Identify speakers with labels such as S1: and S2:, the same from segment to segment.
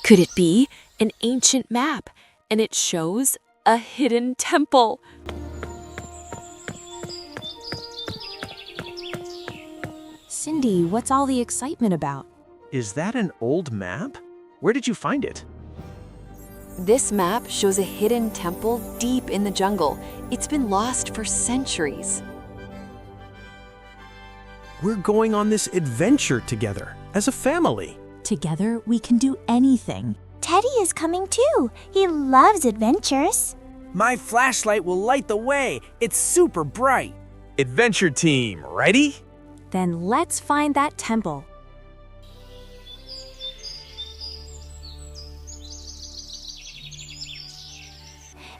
S1: Could it be an ancient map and it shows a hidden temple?
S2: Cindy, what's all the excitement about?
S3: Is that an old map? Where did you find it?
S1: This map shows a hidden temple deep in the jungle. It's been lost for centuries.
S3: We're going on this adventure together, as a family.
S2: Together, we can do anything.
S4: Teddy is coming too. He loves adventures.
S5: My flashlight will light the way. It's super bright.
S3: Adventure team, ready?
S2: Then let's find that temple.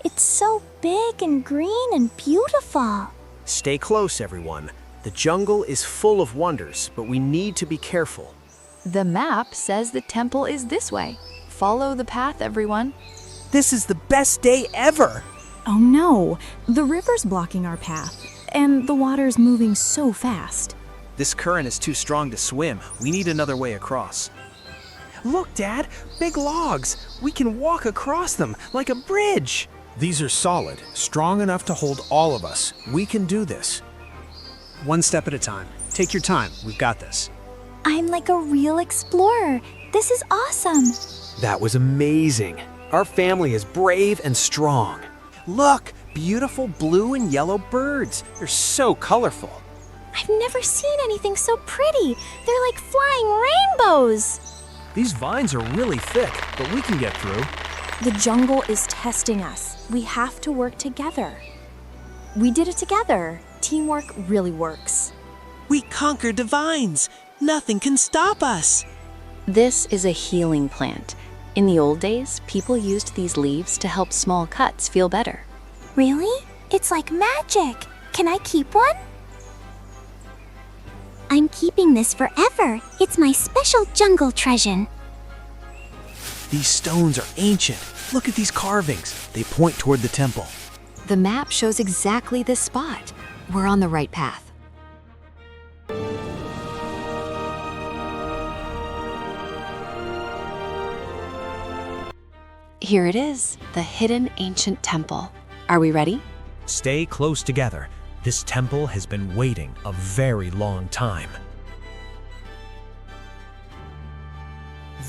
S4: It's so big and green and beautiful.
S5: Stay close, everyone. The jungle is full of wonders, but we need to be careful.
S1: The map says the temple is this way. Follow the path, everyone.
S5: This is the best day ever.
S2: Oh no, the river's blocking our path, and the water's moving so fast.
S5: This current is too strong to swim. We need another way across. Look, Dad, big logs. We can walk across them like a bridge.
S6: These are solid, strong enough to hold all of us. We can do this.
S7: One step at a time. Take your time. We've got this.
S4: I'm like a real explorer. This is awesome.
S5: That was amazing. Our family is brave and strong. Look, beautiful blue and yellow birds. They're so colorful.
S4: I've never seen anything so pretty. They're like flying rainbows.
S3: These vines are really thick, but we can get through.
S2: The jungle is testing us. We have to work together. We did it together. Teamwork really works.
S8: We conquered the vines. Nothing can stop us.
S1: This is a healing plant. In the old days, people used these leaves to help small cuts feel better.
S4: Really? It's like magic. Can I keep one? I'm keeping this forever. It's my special jungle treasure.
S5: These stones are ancient. Look at these carvings. They point toward the temple.
S1: The map shows exactly this spot. We're on the right path. Here it is, the hidden ancient temple. Are we ready?
S3: Stay close together. This temple has been waiting a very long time.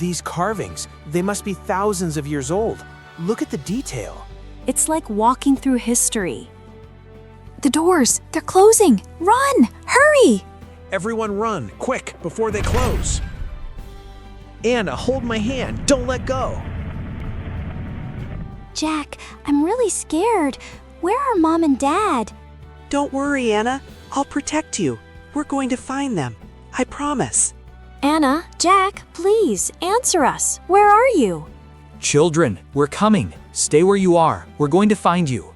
S5: These carvings, they must be thousands of years old. Look at the detail.
S2: It's like walking through history. The doors, they're closing. Run! Hurry!
S3: Everyone run, quick, before they close. Anna, hold my hand. Don't let go.
S4: Jack, I'm really scared. Where are Mom and Dad?
S8: Don't worry, Anna. I'll protect you. We're going to find them. I promise.
S2: Anna, Jack, please, answer us. Where are you?
S9: Children, we're coming. Stay where you are. We're going to find you.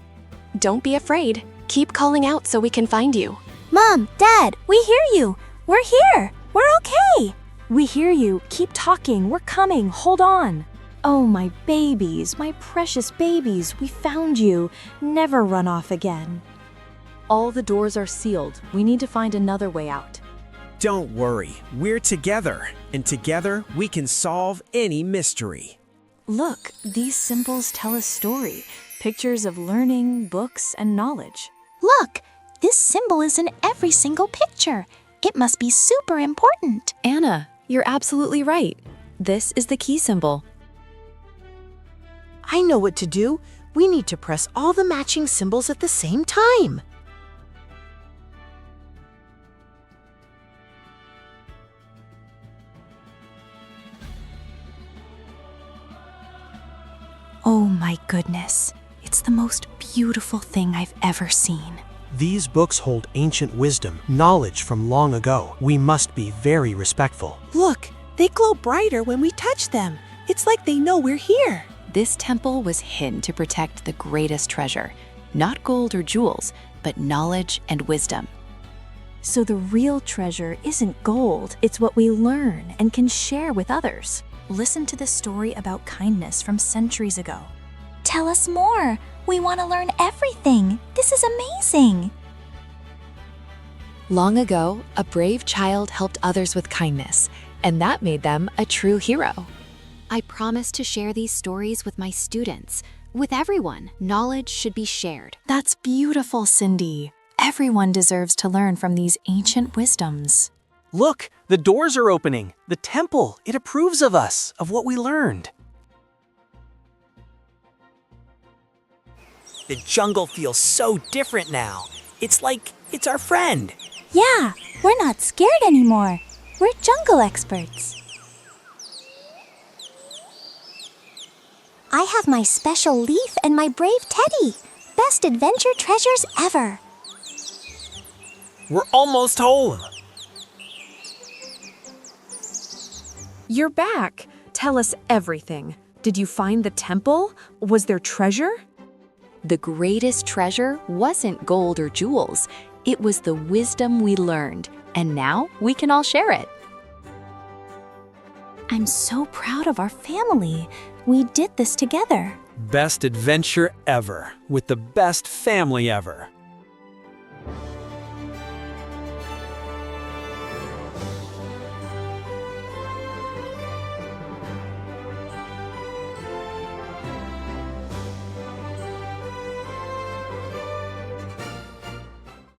S1: Don't be afraid. Keep calling out so we can find you.
S4: Mom, Dad, we hear you. We're here. We're okay.
S2: We hear you. Keep talking. We're coming. Hold on. Oh, my babies, my precious babies, we found you. Never run off again. All the doors are sealed. We need to find another way out.
S5: Don't worry. We're together. And together, we can solve any mystery.
S2: Look, these symbols tell a story. Pictures of learning, books, and knowledge.
S4: Look, this symbol is in every single picture. It must be super important.
S1: Anna, you're absolutely right. This is the key symbol.
S8: I know what to do. We need to press all the matching symbols at the same time.
S2: Oh my goodness, it's the most beautiful thing I've ever seen.
S5: These books hold ancient wisdom, knowledge from long ago. We must be very respectful.
S8: Look, they glow brighter when we touch them. It's like they know we're here.
S1: This temple was hidden to protect the greatest treasure, not gold or jewels, but knowledge and wisdom.
S2: So the real treasure isn't gold, it's what we learn and can share with others. Listen to the story about kindness from centuries ago.
S4: Tell us more. We want to learn everything. This is amazing.
S1: Long ago, a brave child helped others with kindness, and that made them a true hero. I promise to share these stories with my students. With everyone, knowledge should be shared.
S2: That's beautiful, Cindy. Everyone deserves to learn from these ancient wisdoms.
S5: Look, the doors are opening. The temple, it approves of us, of what we learned. The jungle feels so different now. It's like it's our friend.
S4: Yeah, we're not scared anymore. We're jungle experts. I have my special leaf and my brave teddy. Best adventure treasures ever.
S5: We're almost home.
S2: You're back. Tell us everything. Did you find the temple? Was there treasure?
S1: The greatest treasure wasn't gold or jewels. It was the wisdom we learned, and now we can all share it.
S4: I'm so proud of our family. We did this together.
S5: Best adventure ever, with the best family ever.